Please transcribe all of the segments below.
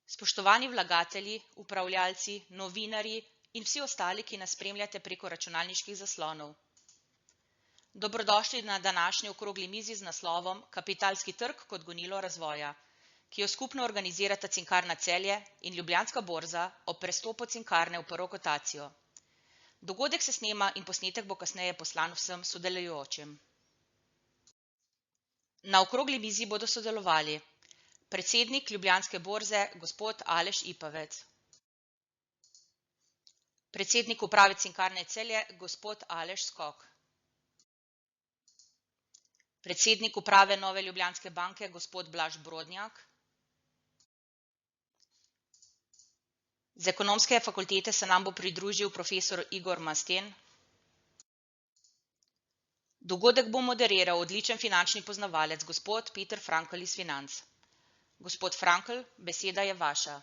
Spoštovani vlagatelji, upravljalci, novinarji in vsi ostali, ki nas spremljate preko računalniških zaslonov. Dobrodošli na današnji okrogli mizi z naslovom Kapitalski trg kot gonilo razvoja, ki jo skupno organizirata Cinkarna Celje in Ljubljanska borza ob prestopu Cinkarne v prvo kotacijo. Dogodek se snema in posnetek bo kasneje poslan vsem sodelujočim. Na okrogli mizi bodo sodelovali predsednik Ljubljanske borze, gospod Aleš Ipavec. Predsednik uprave Cinkarne Celje, gospod Aleš Skok. Predsednik uprave Nove Ljubljanske banke, gospod Blaž Brodnjak. Z ekonomske fakultete se nam bo pridružil profesor Igor Masten. Dogodek bo moderiral odličen finančni poznavalec, gospod Peter Frankl iz Financ. Gospod Frankl, beseda je vaša.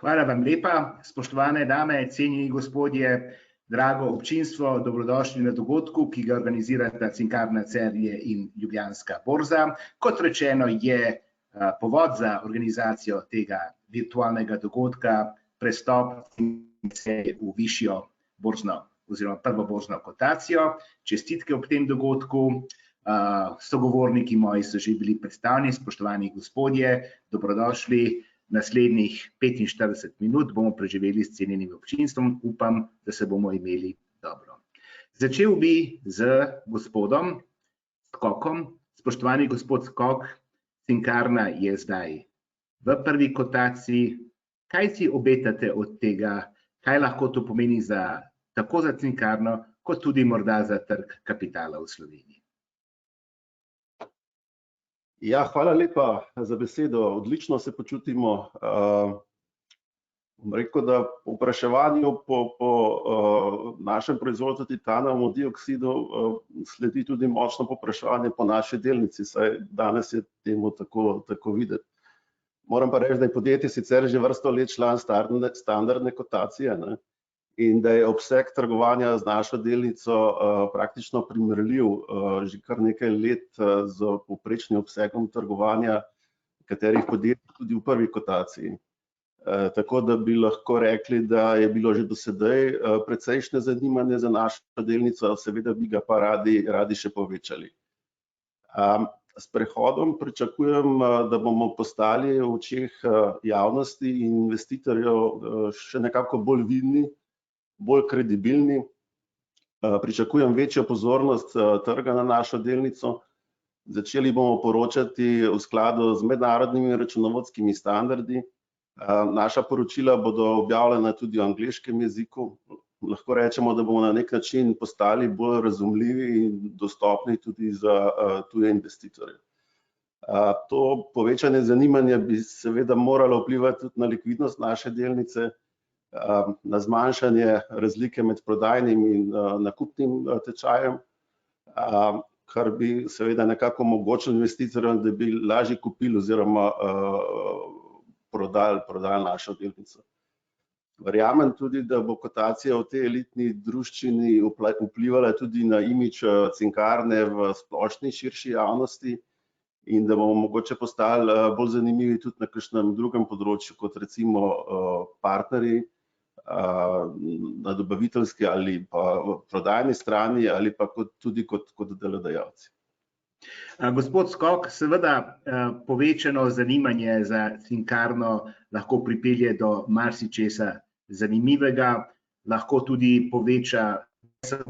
Hvala vam lepa, spoštovane dame, cenjeni gospodje, drago občinstvo, dobrodošli na dogodku, ki ga organizirata Cinkarna Celje in Ljubljanska borza. Kot rečeno je povod za organizacijo tega virtualnega dogodka prestop v višjo borzno oziroma prvo borzno kotacijo. Čestitke ob tem dogodku. Sogovorniki moji so že bili predstavljeni, spoštovani gospodje, dobrodošli. Naslednjih 45 minut bomo preživeli s cenjenim občinstvom, upam, da se bomo imeli dobro. Začel bi z gospodom Skokom. Spoštovani gospod Skok, Cinkarna je zdaj v prvi kotaciji. Kaj si obetate od tega, kaj lahko to pomeni tako za Cinkarno, kot tudi morda za trg kapitala v Sloveniji? Ja, hvala lepa za besedo. Odlično se počutimo. Bom rekel, da v povpraševanju po našem proizvodu titanovemu dioksidu sledi tudi močno povpraševanje po naši delnici, saj danes je temu tako videti. Moram pa reči, da je podjetje sicer že vrsto let član standardne kotacije, ne? In da je obseg trgovanja z našo delnico praktično primerljiv že kar nekaj let z povprečnim obsegom trgovanja katerih podjetij tudi v prvi kotaciji. Tako da bi lahko rekli, da je bilo že do sedaj precejšnje zanimanje za našo delnico, seveda bi ga pa radi še povečali. S prehodom pričakujem, da bomo postali v očeh javnosti in investitorjev še nekako bolj vidni, bolj kredibilni. Pričakujem večjo pozornost trga na našo delnico. Začeli bomo poročati v skladu z mednarodnimi računovodskimi standardi. Naša poročila bodo objavljena tudi v angleškem jeziku. Lahko rečemo, da bomo na nek način postali bolj razumljivi in dostopni tudi za tuje investitorje. To povečanje zanimanja bi seveda moralo vplivati tudi na likvidnost naše delnice, na zmanjšanje razlike med prodajnim in nakupnim tečajem, kar bi seveda nekako omogočilo investitorjem, da bi lažje kupili oziroma prodali našo delnico. Verjamem tudi, da bo kotacija v tej elitni druščini vplivala tudi na imidž Cinkarne v splošni širši javnosti in da bomo mogoče postali bolj zanimivi tudi na kakšnem drugem področju, kot recimo partnerji na dobaviteljski ali pa prodajni strani ali pa tudi kot delodajalci. Gospod Skok, seveda povečano zanimanje za Cinkarno lahko pripelje do marsičesa zanimivega, lahko tudi poveča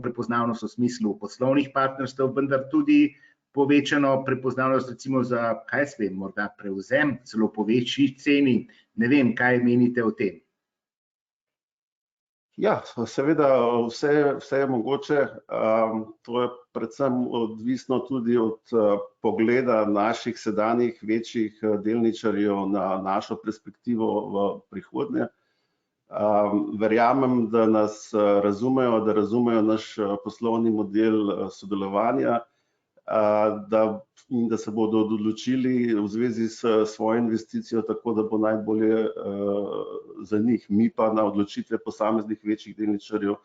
prepoznavnost v smislu poslovnih partnerstev, vendar tudi povečano prepoznavnost recimo za, kaj jaz vem, morda prevzem, celo po večji ceni. Ne vem, kaj menite o tem? Ja, seveda vse je mogoče. To je predvsem odvisno tudi od pogleda naših sedanjih večjih delničarjev na našo perspektivo v prihodnje. Verjamem, da nas razumejo, da razumejo naš poslovni model sodelovanja, in da se bodo odločili v zvezi s svojo investicijo tako, da bo najbolje za njih. Mi pa na odločitve posameznih večjih delničarjev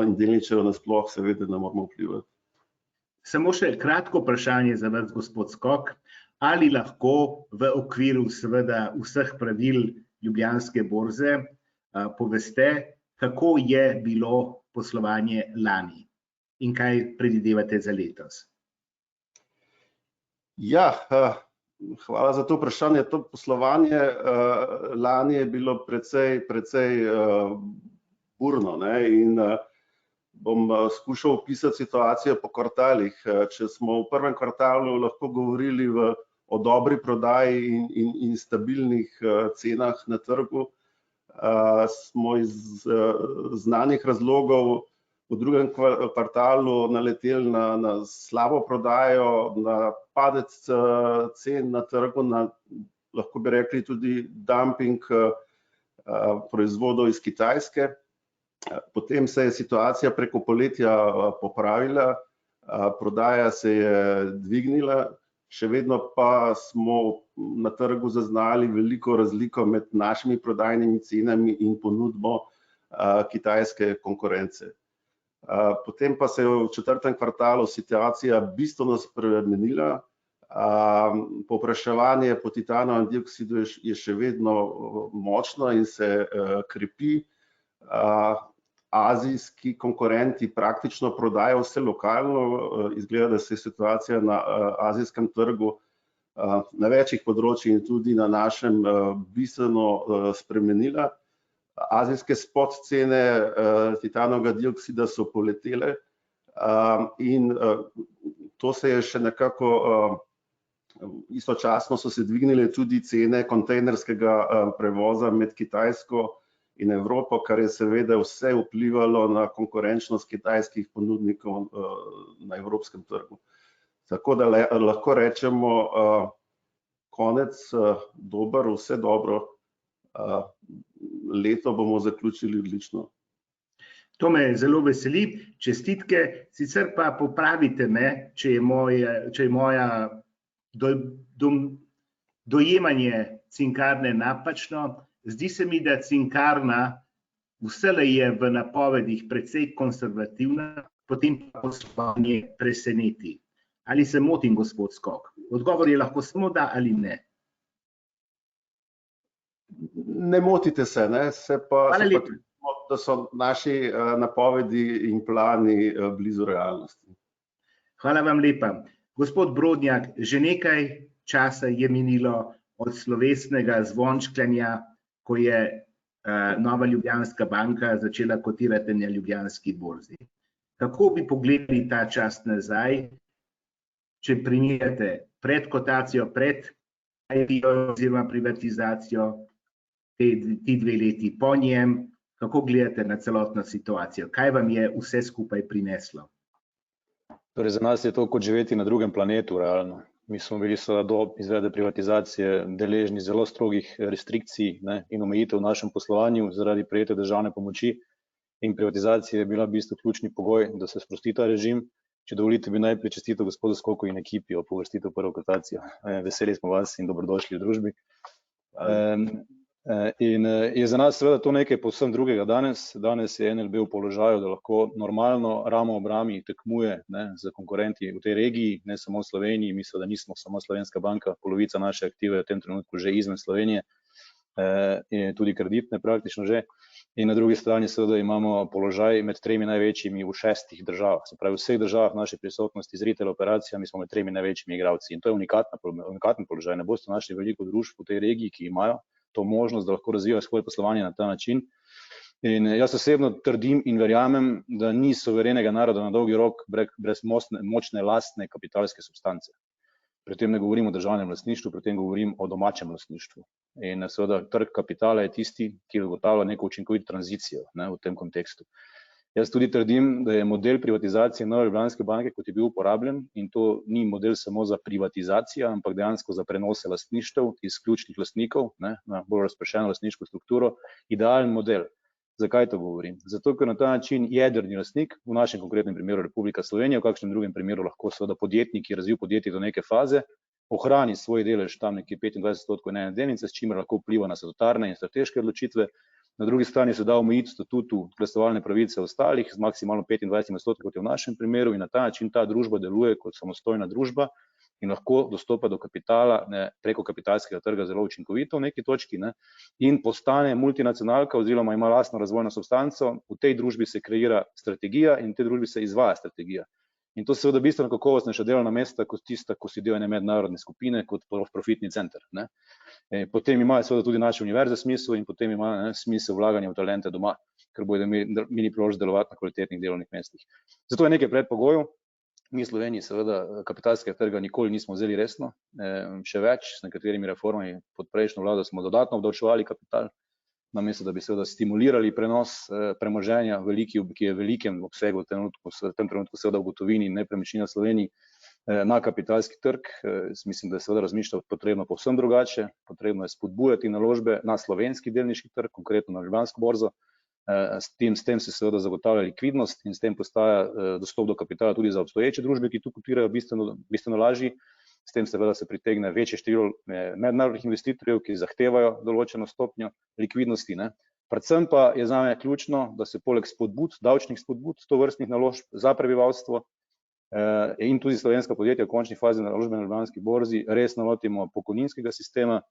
in delničarjev nasploh seveda ne moramo vplivati. Samo še kratko vprašanje za vas, gospod Skok. Ali lahko v okviru seveda vseh pravil Ljubljanske borze poveste, kako je bilo poslovanje lani in kaj predvidevate za letos? Ja, hvala za to vprašanje. To poslovanje lani je bilo precej burno, ne, in bom skušal opisati situacijo po kvartalih. Če smo v prvem kvartalu lahko govorili o dobri prodaji in stabilnih cenah na trgu, smo iz znanih razlogov v drugem kvartalu naleteli na slabo prodajo, na padec cen na trgu, na, lahko bi rekli, tudi dumping proizvodov iz Kitajske. Potem se je situacija preko poletja popravila, prodaja se je dvignila, še vedno pa smo na trgu zaznali veliko razliko med našimi prodajnimi cenami in ponudbo kitajske konkurence. Potem pa se je v četrtem kvartalu situacija bistveno spremenila. Povpraševanje po titanovem dioksidu je še vedno močno in se krepi. Azijski konkurenti praktično prodajajo vse lokalno. Izgleda, da se je situacija na azijskem trgu na večjih področjih in tudi na našem bistveno spremenila. Azijske spot cene titanovega dioksida so poletele in to se je še nekako, istočasno so se dvignile tudi cene kontejnerskega prevoza med Kitajsko in Evropo, kar je seveda vse vplivalo na konkurenčnost kitajskih ponudnikov na evropskem trgu. Tako da lahko rečemo, konec dober, vse dobro. Leto bomo zaključili odlično. To me zelo veseli, čestitke, sicer pa popravite me, če je moja dojemanje Cinkarne napačno. Zdi se mi, da Cinkarna vselej je v napovedih precej konservativna, potem pa poslovanje preseneti. Ali se motim, gospod Skok? Odgovor je lahko samo da ali ne. Ne motite se, ne, da so naši napovedi in plani blizu realnosti. Hvala vam lepa. Gospod Brodnjak, že nekaj časa je minilo od slovesnega zvončkanja, ko je Nova Ljubljanska banka začela kotirati na Ljubljanski borzi. Kako bi pogledali ta čas nazaj, če primerjate pred kotacijo, pred IPO oziroma privatizacijo, ti 2 leti po njem, kako gledate na celotno situacijo? Kaj vam je vse skupaj prineslo? Torej, za nas je to kot živeti na drugem planetu, realno. Mi smo bili do izvedbe privatizacije deležni zelo strogih restrikcij, ne, in omejitev v našem poslovanju zaradi prejete državne pomoči, in privatizacija je bila v bistvu ključni pogoj, da se sprosti ta režim. Če dovolite, bi najprej čestitev gospodu Skoku in ekipi o uvrstitev v prvo kotacijo. Veseli smo vas in dobrodošli v družbi. In je za nas seveda to nekaj povsem drugega danes. Danes je NLB v položaju, da lahko normalno ramo ob rami tekmuje, ne, z konkurenti v tej regiji, ne samo v Sloveniji. Mislim, da nismo samo slovenska banka, polovica naše aktive je v tem trenutku že izven Slovenije, in tudi kreditne praktično že. In na drugi strani seveda imamo položaj med 3 največjimi v 6 državah. Se pravi, v vseh državah naše prisotnosti z retail operacijami smo med 3 največjimi igralci. In to je unikaten položaj. Ne boste našli veliko družb v tej regiji, ki imajo to možnost, da lahko razvijajo svoje poslovanje na ta način. In jaz osebno trdim in verjamem, da ni suverenega naroda na dolgi rok brez močne lastne kapitalske substance. Pri tem ne govorim o državnem lastništvu, pri tem govorim o domačem lastništvu. In seveda trg kapitala je tisti, ki zagotavlja neko učinkovito tranzicijo, ne, v tem kontekstu. Jaz tudi trdim, da je model privatizacije Nove Ljubljanske banke, kot je bil uporabljen, in to ni model samo za privatizacijo, ampak dejansko za prenose lastništev iz ključnih lastnikov, ne, na bolj razpršeno lastniško strukturo, idealen model. Zakaj to govorim? Zato, ker na ta način jedrni lastnik, v našem konkretnem primeru Republika Slovenija, v kakšnem drugem primeru lahko seveda podjetnik, ki je razvil podjetje do neke faze, ohrani svoj delež tam nekje 25% ene delnice, s čimer lahko vpliva na statutarne in strateške odločitve, na drugi strani se da omejiti statutu glasovalne pravice ostalih z maksimalno 25%, kot je v našem primeru, in na ta način ta družba deluje kot samostojna družba in lahko dostopa do kapitala preko kapitalskega trga zelo učinkovito v neki točki, in postane multinacionalka oziroma ima lastno razvojno substanco. V tej družbi se kreira strategija in v tej družbi se izvaja strategija. In to seveda bistveno kakovostnejša delovna mesta kot tista, ko si del ene mednarodne skupine kot profitni center. Potem imajo seveda tudi naše univerze smisel in potem ima smisel vlaganja v talente doma, ker bodo imeli priložnost delovati na kvalitetnih delovnih mestih. Zato je nekaj predpogojev. Mi v Sloveniji seveda kapitalskega trga nikoli nismo vzeli resno, še več, s nekaterimi reformami pod prejšnjo vlado smo dodatno obdavčevali kapital, namesto da bi seveda stimulirali prenos premoženja, ki je v velikem obsegu v tem trenutku seveda v gotovini in nepremičnina v Sloveniji, na kapitalski trg. Mislim, da je seveda razmišljati potrebno povsem drugače, potrebno je spodbujati naložbe na slovenski delniški trg, konkretno na Ljubljansko borzo. S tem se seveda zagotavlja likvidnost in s tem postaja dostop do kapitala tudi za obstoječe družbe, ki tu kotirajo bistveno lažji. S tem seveda se pritegne večje število mednarodnih investitorjev, ki zahtevajo določeno stopnjo likvidnosti. Predvsem pa je zame ključno, da se poleg spodbud, davčnih spodbud, tovrstnih naložb za prebivalstvo in tudi slovenska podjetja v končni fazi naložbe na Ljubljanski borzi resno lotimo pokojninskega sistema.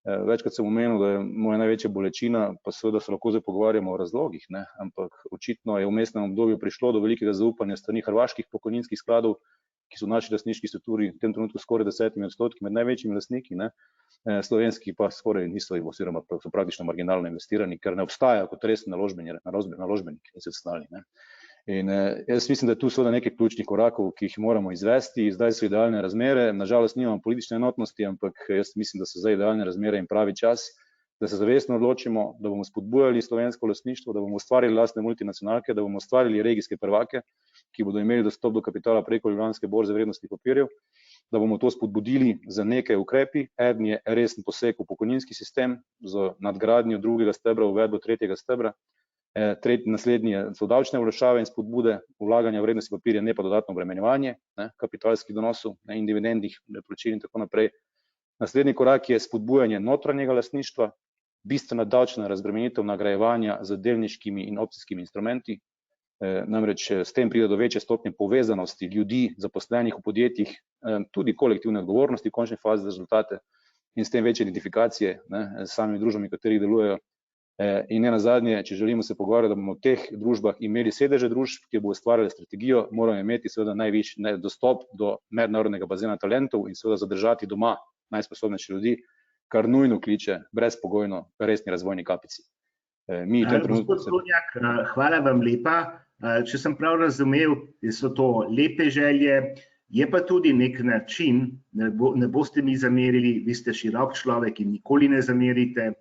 Večkrat sem omenil, da je moja največja bolečina, pa seveda se lahko zdaj pogovarjamo o razlogih, ampak očitno je v vmesnem obdobju prišlo do velikega zaupanja strani hrvaških pokojninskih skladov, ki so v naši lastniški strukturi v tem trenutku skoraj 10% med največjimi lastniki, slovenski pa skoraj niso, oziroma so praktično marginalno investirani, ker ne obstajajo kot resni naložbeniki institucionalni. In jaz mislim, da je tu seveda nekaj ključnih korakov, ki jih moramo izvesti. Zdaj so idealne razmere, nažalost nimamo politične enotnosti, ampak jaz mislim, da so zdaj idealne razmere in pravi čas, da se zavestno odločimo, da bomo spodbujali slovensko lastništvo, da bomo ustvarili lastne multinacionalke, da bomo ustvarili regijske prvake, ki bodo imeli dostop do kapitala preko Ljubljanske borze vrednostnih papirjev, da bomo to spodbudili z nekaj ukrepi. Eden je resen poseg v pokojninski sistem z nadgradnjo drugega stebra, uvedbo tretjega stebra. Naslednji so davčne olajšave in spodbude vlaganja v vrednostne papirje, ne pa dodatno obremenjevanje kapitalskih donosov in dividendnih plačil in tako naprej. Naslednji korak je spodbujanje notranjega lastništva, bistvena davčna razbremenitev nagrajevanja z delniškimi in opcijskimi instrumenti. Namreč s tem pride do večje stopnje povezanosti ljudi, zaposlenih v podjetjih, tudi kolektivne odgovornosti v končni fazi za rezultate in s tem večje identifikacije s samimi družbami, v katerih delujejo. In ne nazadnje, če želimo se pogovarjati, da bomo v teh družbah imeli sedeže družb, ki bo ustvarjali strategijo, moramo imeti seveda najvišji dostop do mednarodnega bazena talentov in seveda zadržati doma najsposobnejše ljudi, kar nujno kliče brezpogojno resni razvojni kapici. Gospod Brodnjak, hvala vam lepa. Če sem prav razumel, so to lepe želje, je pa tudi nek način, ne boste mi zamerili, vi ste širok človek in nikoli ne zamerite.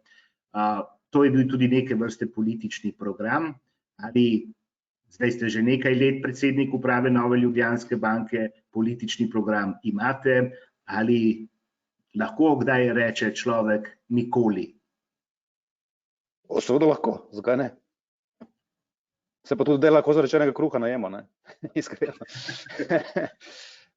To je bil tudi neke vrste politični program, ali zdaj ste že nekaj let predsednik uprave Nove Ljubljanske banke, politični program imate, ali lahko kdaj reče človek nikoli? Seveda lahko, zakaj ne? Se pa tudi dela lahko zarečenega kruha najemo, iskreno.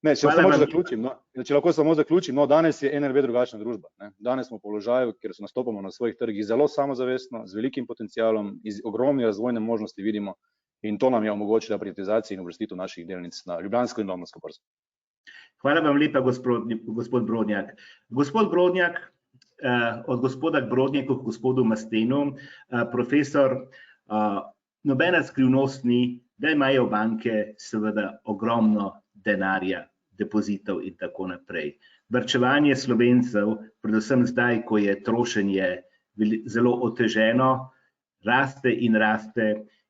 Če lahko samo zaključim, danes je NLB drugačna družba. Danes smo v položaju, kjer se nastopamo na svojih trgih zelo samozavestno, z velikim potencialom, iz ogromne razvojne možnosti vidimo in to nam je omogočila privatizacija in uvrstitev naših delnic na Ljubljansko in Londonsko borzo. Hvala vam lepa, gospod Brodnjak. Gospod Brodnjak, od gospoda k Brodnjaku, k gospodu Mastenu, profesor, nobena skrivnost ni, da imajo banke seveda ogromno denarja, depozitov in tako naprej. Varčevanje Slovencev, predvsem zdaj, ko je trošenje zelo oteženo, raste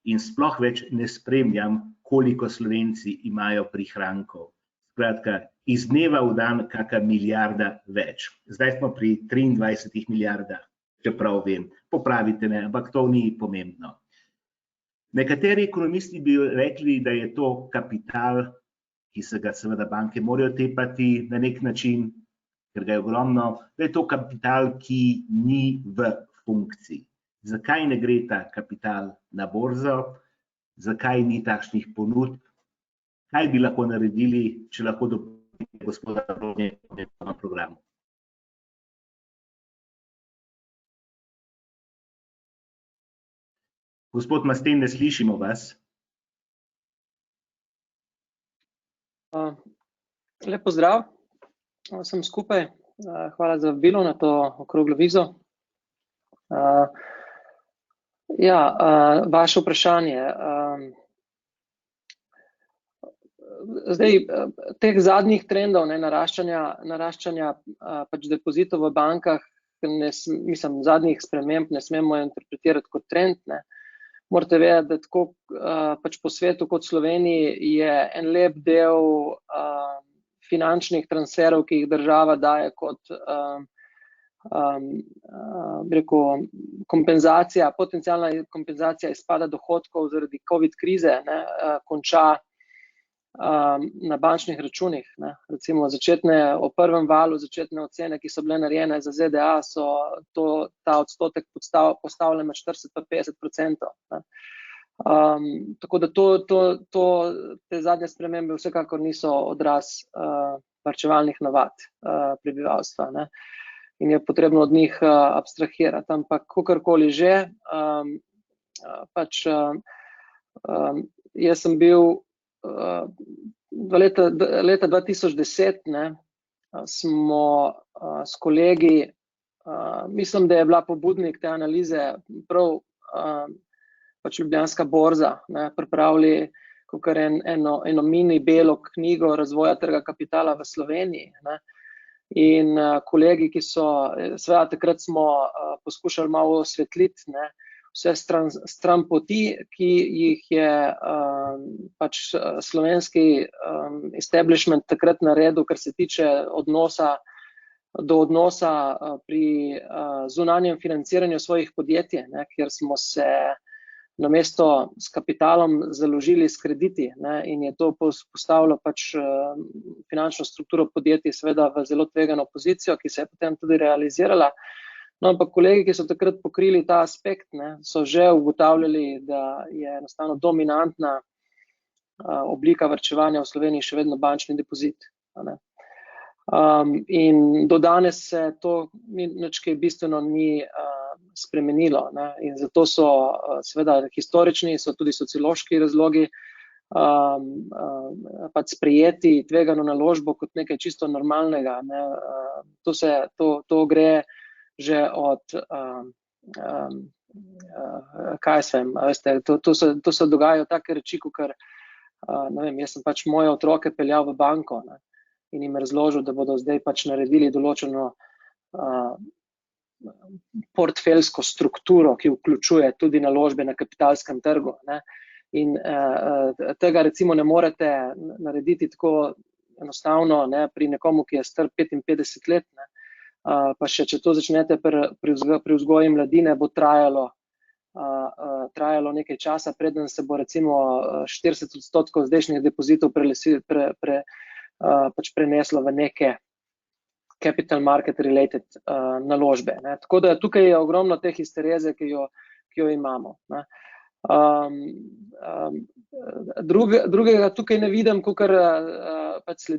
in sploh več ne spremljam, koliko Slovenci imajo prihrankov. Skratka, iz dneva v dan kakšna milijarda več. Zdaj smo pri 23 milijardah, čeprav vem, popravite me, ampak to ni pomembno. Nekateri ekonomisti bi rekli, da je to kapital, ki se ga seveda banke morajo tepati na nek način, ker ga je ogromno, da je to kapital, ki ni v funkciji. Zakaj ne gre ta kapital na borzo? Zakaj ni takšnih ponudb? Kaj bi lahko naredili, če lahko dopolnite gospoda Brodnjaka na programu? Gospod Masten, ne slišimo vas. Lep pozdrav vsem skupaj. Hvala za vabilo na to okroglo mizo. Vaše vprašanje. Zdaj, teh zadnjih trendov, naraščanja pač depozitov v bankah, zadnjih sprememb ne smemo interpretirati kot trend. Morate vedeti, da tako pač po svetu kot Sloveniji je en lep del finančnih transferov, ki jih država daje kot kompenzacija, potencialna kompenzacija izpada dohodkov zaradi COVID krize, konča na bančnih računih. Recimo o prvem valu začetne ocene, ki so bile narejene za ZDA, so ta odstotek postavljen med 40 pa 50%. Tako da te zadnje spremembe vsekakor niso odraz varčevalnih navad prebivalstva. In je potrebno od njih abstrahirati. Ampak kakorkoli že, jaz sem bil leta 2010, smo s kolegi, mislim, da je bila pobudnik te analize prav pač Ljubljanska borza, pripravili kakor eno mini belo knjigo razvoja trga kapitala v Sloveniji. In kolegi, ki so, seveda takrat smo poskušali malo osvetliti vse stran poti, ki jih je pač slovenski establishment takrat naredil, kar se tiče odnosa pri zunanjem financiranju svojih podjetij, kjer smo se namesto s kapitalom založili s krediti, in je to postavilo pač finančno strukturo podjetij seveda v zelo tvegano pozicijo, ki se je potem tudi realizirala. No, ampak kolegi, ki so takrat pokrili ta aspekt, so že ugotavljali, da je enostavno dominantna oblika varčevanja v Sloveniji še vedno bančni depozit. In do danes se to nič kaj bistveno ni spremenilo. In zato so seveda historični, so tudi sociološki razlogi pač sprejeti tvegano naložbo kot nekaj čisto normalnega. To gre že od, kaj jaz vem, veste, to se dogajajo take reči, kakor, ne vem, jaz sem pač moje otroke peljal v banko, in jim razložil, da bodo zdaj pač naredili določeno portfeljsko strukturo, ki vključuje tudi naložbe na kapitalskem trgu. In tega recimo ne morete narediti tako enostavno pri nekomu, ki je star 55 let, pa še če to začnete pri vzgoji mladine, bo trajalo nekaj časa, preden se bo recimo 40% zdajšnjih depozitov pač preneslo v neke capital market related naložbe. Tako da tukaj je ogromno te histereze, ki jo imamo. Drugega tukaj ne vidim, kakor pač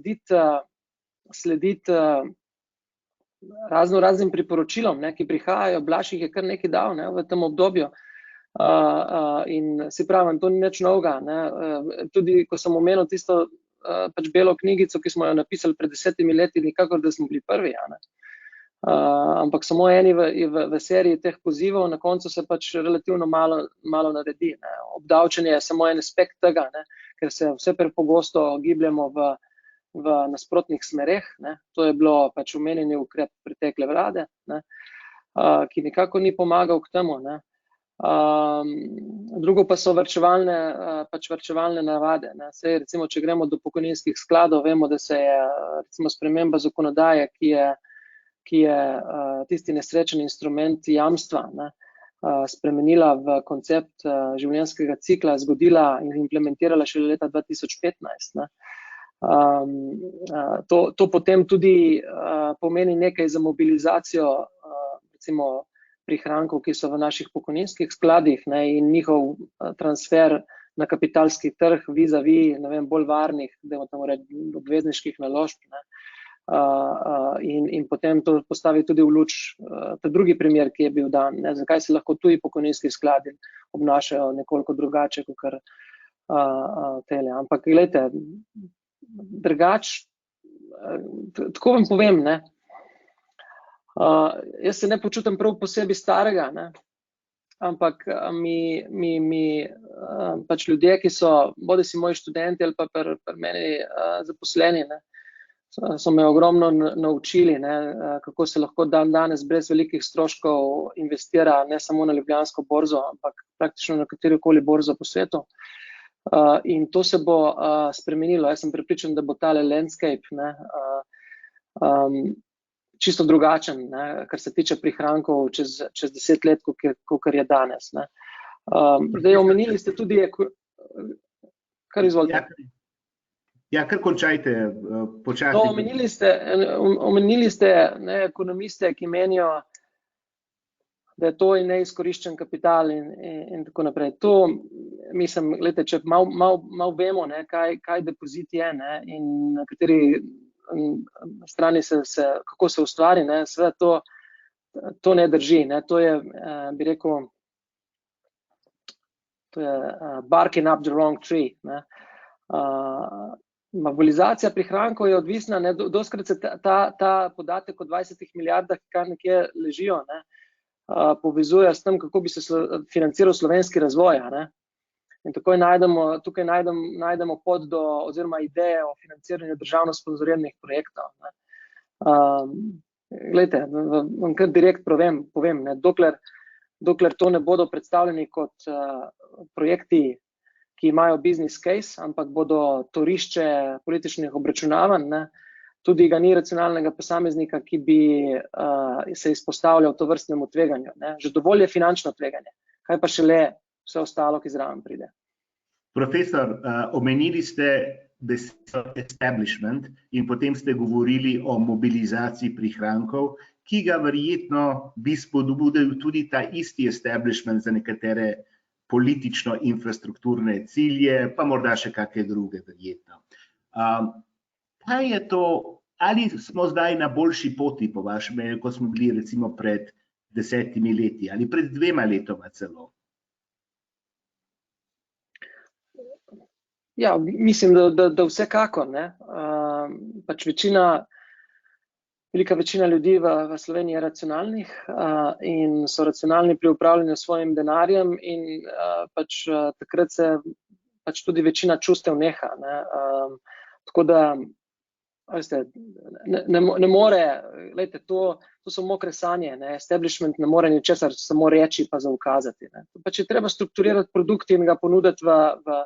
slediti raznim priporočilom, ki prihajajo. Blaž jih je kar nekaj dal v tem obdobju. In si pravim, to ni nič novega. Tudi ko sem omenil tisto pač belo knjigico, ki smo jo napisali pred 10 leti, nikakor, da smo bili prvi. Ampak samo eni v seriji teh pozivov, na koncu se pač relativno malo naredi. Obdavčenje je samo en aspekt tega, ker se vse prepogosto gibljamo v nasprotnih smereh. To je bilo pač omenjeni ukrep pretekle vlade, ki nikako ni pomagal k temu. Drugo pa so varčevalne navade. Saj recimo, če gremo do pokojninskih skladov, vemo, da se je recimo sprememba zakonodaje, ki je tisti nesrečen instrument jamstva, spremenila v koncept življenjskega cikla, zgodila in implementirala šele leta 2015. To potem tudi pomeni nekaj za mobilizacijo recimo prihrankov, ki so v naših pokojninskih skladih, in njihov transfer na kapitalski trg vis-a-vis, bolj varnih, obvezniških naložb. in potem to postavi tudi v luč ta drugi primer, ki je bil dan, ne, zakaj se lahko tuji pokojninski skladi obnašajo nekoliko drugače kot tele. Ampak gledajte, drugače, tako vam povem, ne, jaz se ne počutim prav posebej starega, ne, ampak mi pač ljudje, ki so bodisi moji študenti ali pa pri meni zaposleni, ne, so me ogromno naučili, ne, kako se lahko danes brez velikih stroškov investira ne samo na Ljubljansko borzo, ampak praktično na katerikoli borzo po svetu. In to se bo spremenilo. Jaz sem prepričan, da bo tale landscape, ne, čisto drugačen, ne, kar se tiče prihrankov čez 10 let, kot je danes. Ne. Zdaj, omenili ste tudi, kar izvolite. Ja, kar končajte, počasi. No, omenili ste ne, ekonomiste, ki menijo, da je to neizkoriščen kapital in tako naprej. To, mislim, gledajte, če malo vemo, ne, kaj depozit je, ne, in na kateri strani kako se ustvari, ne, sve to ne drži, ne, to je, bi rekel, to je barking up the wrong tree, ne. Mobilizacija prihrankov je odvisna, ne, dostikrat se ta podatek o 20 milijardah, ki kar nekje ležijo, ne, povezuje s tem, kako bi se financiral slovenski razvoj, ne. In tukaj najdemo pot do, oziroma ideje o financiranju državno sponzoriranih projektov, ne. Glejte, vam kar direkt povem, ne, dokler to ne bodo predstavljeni kot projekti, ki imajo business case, ampak bodo torišče političnih obračunavanj, ne, tudi ga ni racionalnega posameznika, ki bi se izpostavljal tovrstnemu tveganju, ne. Že dovolj je finančno tveganje, kaj pa šele vse ostalo, ki zraven pride. Profesor, omenili ste besedo establishment in potem ste govorili o mobilizaciji prihrankov, ki ga verjetno bi spodbudil tudi ta isti establishment za nekatere politično-infrastrukturne cilje, pa morda še kakšne druge, verjetno. Kaj je to, ali smo zdaj na boljši poti, po vašem mnenju, kot smo bili recimo pred 10 leti ali pred 2 letoma celo? Ja, mislim, da vsekakor, ne. Pač velika večina ljudi v Sloveniji je racionalnih in so racionalni pri upravljanju s svojim denarjem in pač takrat se pač tudi večina čustev neha, ne. Tako da, veste, ne more, glejte, to so mokre sanje, ne. Establishment ne more ničesar samo reči pa zaukazati, ne. Pač je treba strukturirati produkt in ga ponuditi v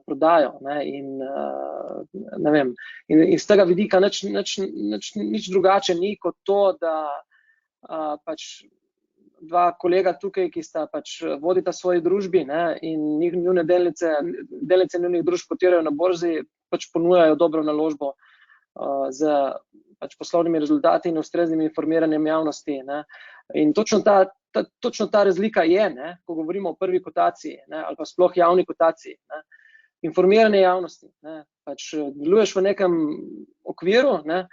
prodajo, ne, in ne vem, in iz tega vidika nič drugače ni kot to, da pač dva kolega tukaj, ki sta pač vodita svoji družbi, ne, in njune delnice njunih družb kotirajo na borzi, pač ponujajo dobro naložbo z pač poslovnimi rezultati in ustreznim informiranjem javnosti, ne. In točno ta razlika je, ne, ko govorimo o prvi kotaciji, ne, ali pa sploh javni kotaciji, ne. Informiranje javnosti, ne, pač deluješ v nekem okviru, ne,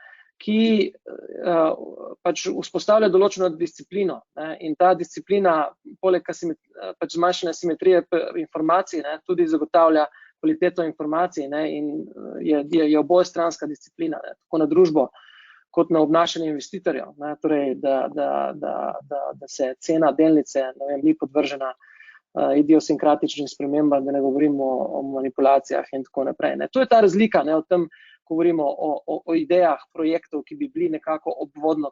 ki pač vzpostavlja določeno disciplino, ne, in ta disciplina, poleg pač zmanjšanja simetrije informacij, ne, tudi zagotavlja kvaliteto informacij, ne, in je obojestranska disciplina, ne, tako na družbo kot na obnašanje investitorjev, ne, torej, da se cena delnice, ne vem, ni podvržena idiosinkratičnim spremembam, da ne govorimo o manipulacijah in tako naprej, ne. To je ta razlika, ne, o tem govorimo o idejah projektov, ki bi bili nekako obvodno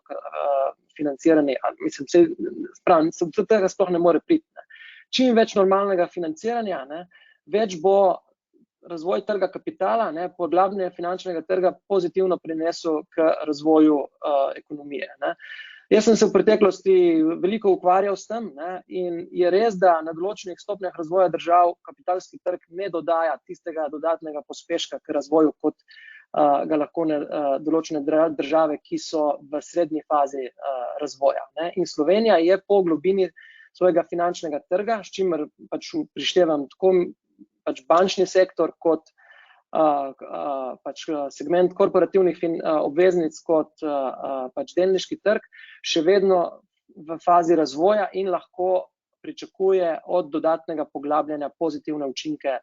financirani, mislim, tega sploh ne more priti, ne. Čim več normalnega financiranja, ne, več bo razvoj trga kapitala, ne, poglabljanje finančnega trga pozitivno prinesel k razvoju ekonomije, ne. Jaz sem se v preteklosti veliko ukvarjal s tem, ne, in je res, da na določenih stopnjah razvoja držav kapitalski trg ne dodaja tistega dodatnega pospeška k razvoju, kot ga lahko določene države, ki so v srednji fazi razvoja, ne. In Slovenija je po globini svojega finančnega trga, s čimer pač prištevam tako pač bančni sektor kot pač segment korporativnih obveznic kot pač delniški trg še vedno v fazi razvoja in lahko pričakuje od dodatnega poglabljanja pozitivne učinke,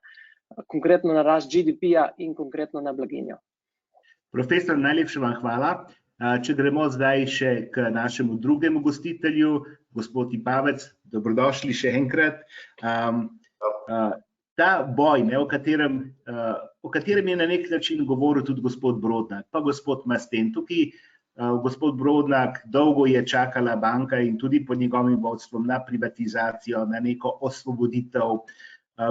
konkretno na rast GDP-ja in konkretno na blaginjo. Profesor, najlepša vam hvala. Če gremo zdaj še k našemu drugemu gostitelju, gospod Ipavec, dobrodošli še enkrat. Ta boj, o katerem je na nek način govoril tudi gospod Brodnak, pa gospod Masten. Tukaj gospod Brodnak, dolgo je čakala banka in tudi pod njegovim vodstvom na privatizacijo, na neko osvoboditev.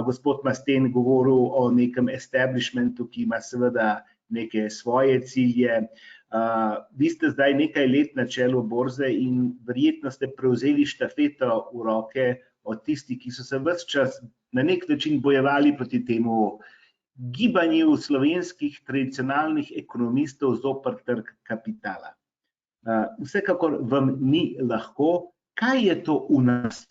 Gospod Masten govoril o nekem establishmentu, ki ima seveda neke svoje cilje. Vi ste zdaj nekaj let na čelu borze in verjetno ste prevzeli štafeto v roke od tistih, ki so se ves čas na nek način bojevali proti temu gibanju slovenskih tradicionalnih ekonomistov zoper trg kapitala. Vsekakor vam ni lahko. Kaj je to v nas?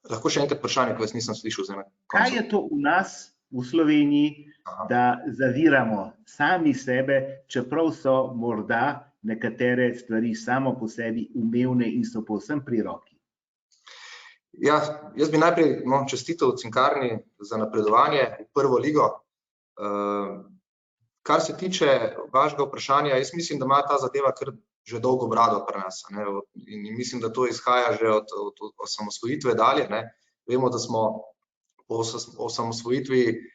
Lahko še enkrat vprašanje, ko jaz nisem slišal. Kaj je to v nas, v Sloveniji, da zaviramo sami sebe, čeprav so morda nekatere stvari samo po sebi umevne in so povsem pri roki? Ja, jaz bi najprej čestital Cinkarni za napredovanje v prvo ligo. Kar se tiče vašega vprašanja, jaz mislim, da ima ta zadeva kar že dolgo brado pri nas. In mislim, da to izhaja že od osamosvojitve dalje. Vemo, da smo po osamosvojitvi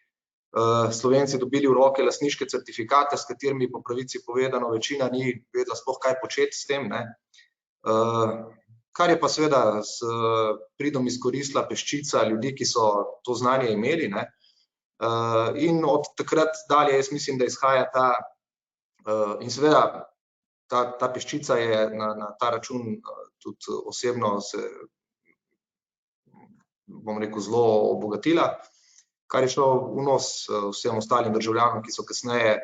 Slovenci dobili v roke lastniške certifikate, s katerimi po pravici povedano večina ni vedela sploh kaj početi s tem. Kar je pa seveda s pridom izkoristila peščica ljudi, ki so to znanje imeli. In od takrat dalje jaz mislim, da izhaja ta, in seveda ta peščica je na ta račun tudi osebno se, bom rekel, zelo obogatila, kar je šlo v nos vsem ostalim državljanom, ki so kasneje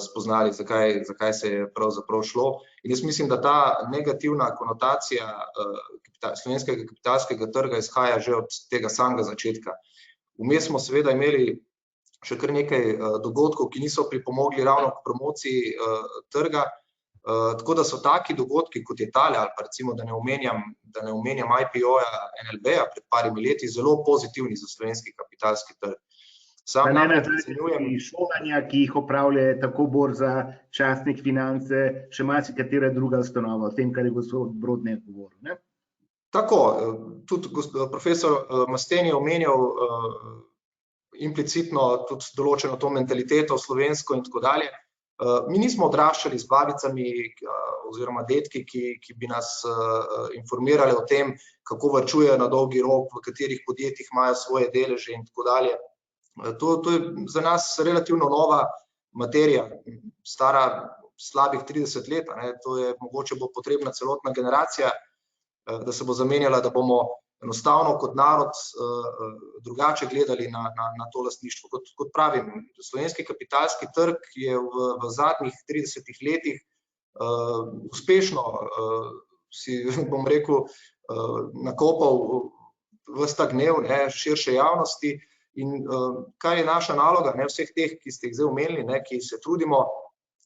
spoznali, zakaj se je pravzaprav šlo. In jaz mislim, da ta negativna konotacija slovenskega kapitalskega trga izhaja že od tega samega začetka. Vmes smo seveda imeli še kar nekaj dogodkov, ki niso pripomogli ravno k promociji trga, tako da so taki dogodki, kot je tale, ali pa recimo, da ne omenjam IPO-ja NLB-ja pred parimi leti, zelo pozitivni za slovenski kapitalski trg. Da ne nazadnje šolanja, ki jih opravlja tako borza, časnik Finance, še marsikatera druga ustanova, o tem, kar je gospod Brodnak govoril. Tako, tudi profesor Masten je omenjal implicitno tudi določeno to mentaliteto slovensko in tako dalje. Mi nismo odraščali z babicami oziroma detki, ki bi nas informirali o tem, kako varčujejo na dolgi rok, v katerih podjetjih imajo svoje deleže in tako dalje. To je za nas relativno nova materija, stara slabih 30 let. To je mogoče bo potrebna celotna generacija, da se bo zamenjala, da bomo enostavno kot narod drugače gledali na to lastništvo. Kot pravim, slovenski kapitalski trg je v zadnjih 30 letih uspešno si, bom rekel, nakopal ves ta gnev širše javnosti. In kaj je naša naloga, vseh teh, ki ste jih zdaj omenili, ki se trudimo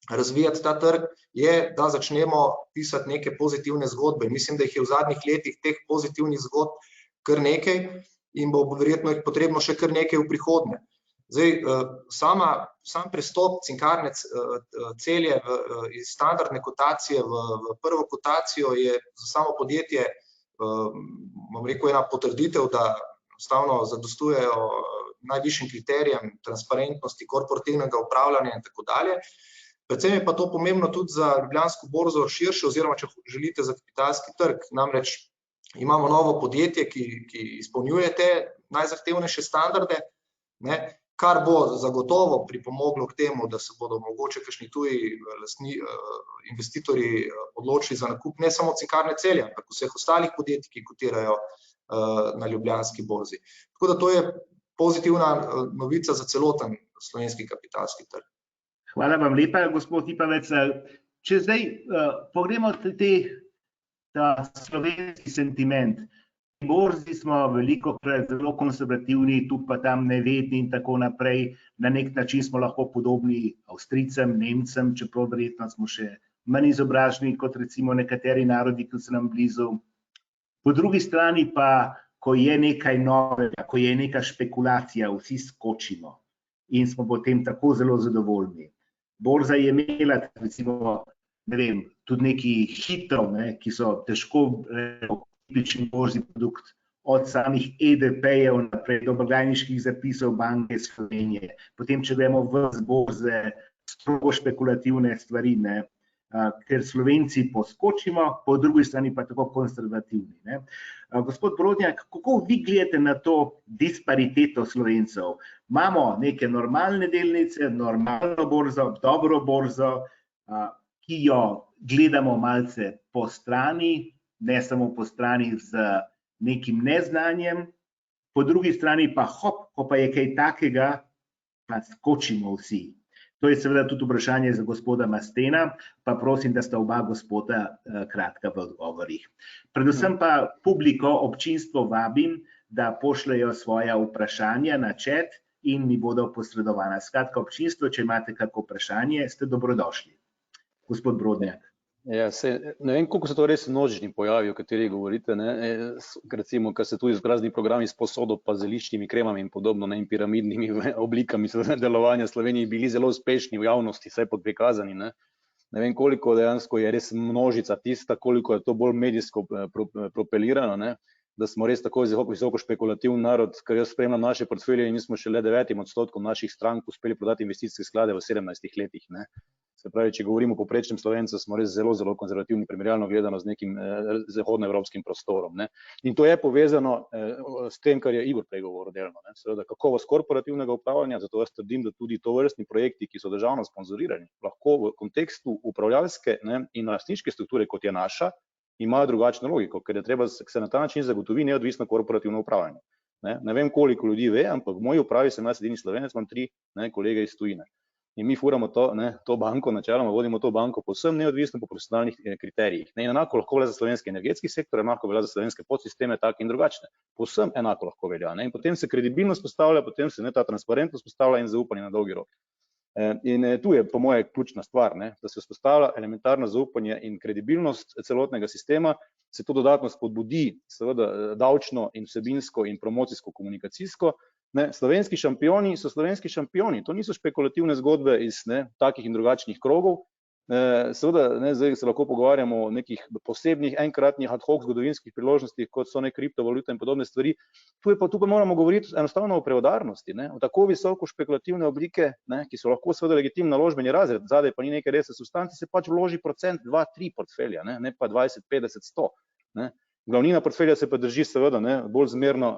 razvijati ta trg, je, da začnemo pisati neke pozitivne zgodbe. Mislim, da jih je v zadnjih letih teh pozitivnih zgodb kar nekaj in bo verjetno jih potrebno še kar nekaj v prihodnje. Zdaj, sam prestop Cinkarne Celje iz standardne kotacije v prvo kotacijo je za samo podjetje, bom rekel, ena potrditev, da enostavno zadostujejo najvišjim kriterijem transparentnosti, korporativnega upravljanja in tako dalje. Predvsem je pa to pomembno tudi za Ljubljansko borzo širše, oziroma če želite za kapitalski trg. Namreč imamo novo podjetje, ki izpolnjuje te najzahtevnejše standarde, kar bo zagotovo pripomoglo k temu, da se bodo mogoče kakšni tuji investitorji odločili za nakup ne samo Cinkarne Celje, ampak vseh ostalih podjetij, ki kotirajo na Ljubljanski borzi. Tako da to je pozitivna novica za celoten slovenski kapitalski trg. Hvala vam lepa, gospod Ipavec. Če zdaj pogledamo ta slovenski sentiment, borzi smo velikokrat zelo konservativni, tu pa tam nevedni in tako naprej. Na nek način smo lahko podobni Avstrijcem, Nemcem, čeprav verjetno smo še manj izobraženi kot recimo nekateri narodi, ki so nam blizu. Po drugi strani pa, ko je nekaj novega, ko je neka špekulacija, vsi skočimo in smo potem tako zelo zadovoljni. Borza je imela recimo, ne vem, tudi neki hitov, ki so težko tipični borzni produkt, od samih EDP-jev naprej do blagajniških zapisov Banke Slovenije. Potem, če gremo v borze, strogo špekulativne stvari, ker Slovenci poskočimo, po drugi strani pa tako konservativni. Gospod Brodnjak, kako vi gledate na to dispariteto Slovencev? Imamo neke normalne delnice, normalno borzo, dobro borzo, ki jo gledamo malce po strani, ne samo po strani z nekim neznanjem, po drugi strani pa hop, ko pa je kaj takega, pa skočimo vsi. To je seveda tudi vprašanje za gospoda Mastena, pa prosim, da sta oba gospoda kratka v odgovorih. Predvsem pa publiko, občinstvo vabim, da pošljajo svoja vprašanja na chat in mi bodo posredovana. Skratka, občinstvo, če imate kako vprašanje, ste dobrodošli. Gospod Brodnjak. Ja, ne vem, koliko so to res množični pojavi, o katerih govorite, recimo, kar se tudi z razni programi s posodo pa zeliščnimi kremami in podobno, in piramidnimi oblikami delovanja Slovenije bili zelo uspešni v javnosti, vsaj prikazani. Ne vem, koliko dejansko je res množica tista, koliko je to bolj medijsko propelirano, da smo res tako visoko špekulativni narod, ker jaz spremljam naše portfelje in mi smo šele 9% naših strank uspeli prodati investicijske sklade v 17 letih. Se pravi, če govorimo o povprečnem Slovencu, smo res zelo, zelo konzervativni, primerjalno gledano z nekim zahodnoevropskim prostorom. In to je povezano s tem, kar je Igor prej govoril delno. Seveda, kakovost korporativnega upravljanja, zato jaz trdim, da tudi tovrstni projekti, ki so državno sponzorirani, lahko v kontekstu upravljalske in lastniške strukture, kot je naša, imajo drugačno logiko, ker je treba se na ta način zagotovi neodvisno korporativno upravljanje. Ne vem, koliko ljudi ve, ampak v moji upravi sem jaz edini Slovenec, imam 3 kolege iz tujine. In mi furamo to banko, načeloma vodimo to banko povsem neodvisno po profesionalnih kriterijih. In enako lahko velja za slovenski energetski sektor, enako velja za slovenske podsisteme, take in drugačne. Povsem enako lahko velja. In potem se kredibilnost postavlja, potem se ta transparentnost postavlja in zaupanje na dolgi rok. In tu je po moje ključna stvar, da se vzpostavlja elementarno zaupanje in kredibilnost celotnega sistema, se to dodatno spodbudi, seveda davčno in vsebinsko in promocijsko komunikacijsko. Slovenski šampioni so slovenski šampioni, to niso špekulativne zgodbe iz takih in drugačnih krogov. Seveda, zdaj se lahko pogovarjamo o nekih posebnih enkratnih ad hoc zgodovinskih priložnostih, kot so kriptovalute in podobne stvari. Tu pa moramo govoriti enostavno o preudarnosti, o tako visoko špekulativne oblike, ki so lahko seveda legitimni naložbeni razred, zadaj pa ni neke resne substance, se pač vloži 1%, 2, 3 portfelja, ne pa 20, 50, 100. Glavnina portfelja se pa drži seveda bolj zmerno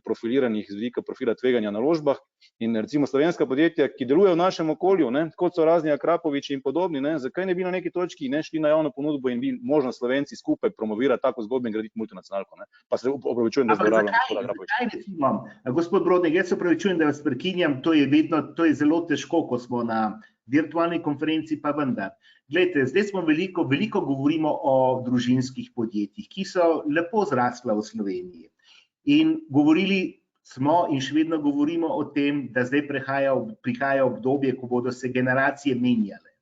profiliranih z vidika profila tveganja na naložbah in recimo slovenska podjetja, ki delujejo v našem okolju, kot so razni Akrapoviči in podobni, zakaj ne bi na neki točki šli na javno ponudbo in bi možno Slovenci skupaj promovirati tako zgodbo in graditi multinacionalko. Pa se opravičujem, da zlorabljam gospoda Akrapoviča. Gospod Brodnjak, jaz se opravičujem, da vas prekinjam, to je zelo težko, ko smo na virtualni konferenci, pa vendar. Glejte, zdaj smo veliko govorimo o družinskih podjetjih, ki so lepo zrasla v Sloveniji. In govorili smo in še vedno govorimo o tem, da zdaj prihaja obdobje, ko bodo se generacije menjale.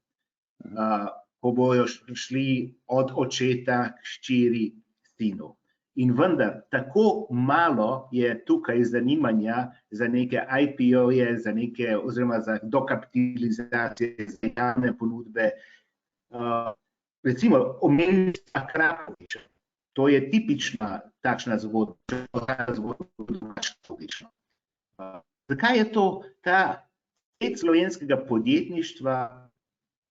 Ko bojo šli od očeta k hčeri, sinu. In vendar, tako malo je tukaj zanimanja za neke IPO-je, oziroma za dokapitalizacije, za javne ponudbe. Recimo, omenili ste Akrapoviča. To je tipična takšna zgodba, Zakaj je to ta svet slovenskega podjetništva,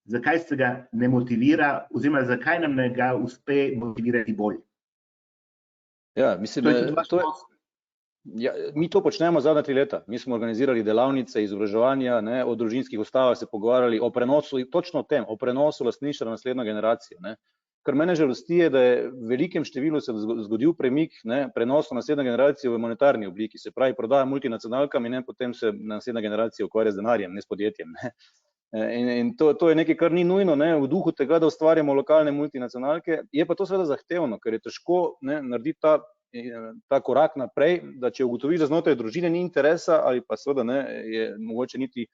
zakaj se ga ne motivira, oziroma zakaj nam ne ga uspe motivirati bolj? Ja, mislim, mi to počnemo zadnja 3 leta. Mi smo organizirali delavnice, izobraževanja, o družinskih ustavah se pogovarjali, o prenosu, točno o tem, o prenosu lastništva na naslednjo generacijo. Kar mene žalosti je, da je v velikem številu se zgodil premik prenosu na naslednjo generacijo v monetarni obliki, se pravi prodaja multinacionalkam in potem se naslednja generacija ukvarja z denarjem, ne s podjetjem. In to je nekaj, kar ni nujno v duhu tega, da ustvarjamo lokalne multinacionalke, je pa to seveda zahtevno, ker je težko narediti ta ta korak naprej, da če ugotoviš, da znotraj družine ni interesa ali pa seveda ne, je mogoče niti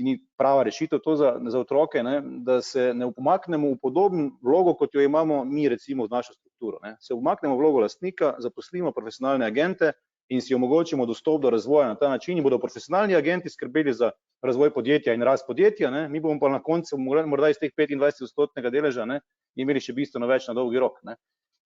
ni prava rešitev to za otroke, ne, da se ne umaknemo v podoben vlogo, kot jo imamo mi recimo z našo strukturo. Ne. Se umaknemo v vlogo lastnika, zaposlimo profesionalne agente in si omogočimo dostop do razvoja na ta način in bodo profesionalni agenti skrbeli za razvoj podjetja in rast podjetja, ne. Mi bomo pa na koncu morda iz teh 25% deleža, ne, imeli še bistveno več na dolgi rok, ne.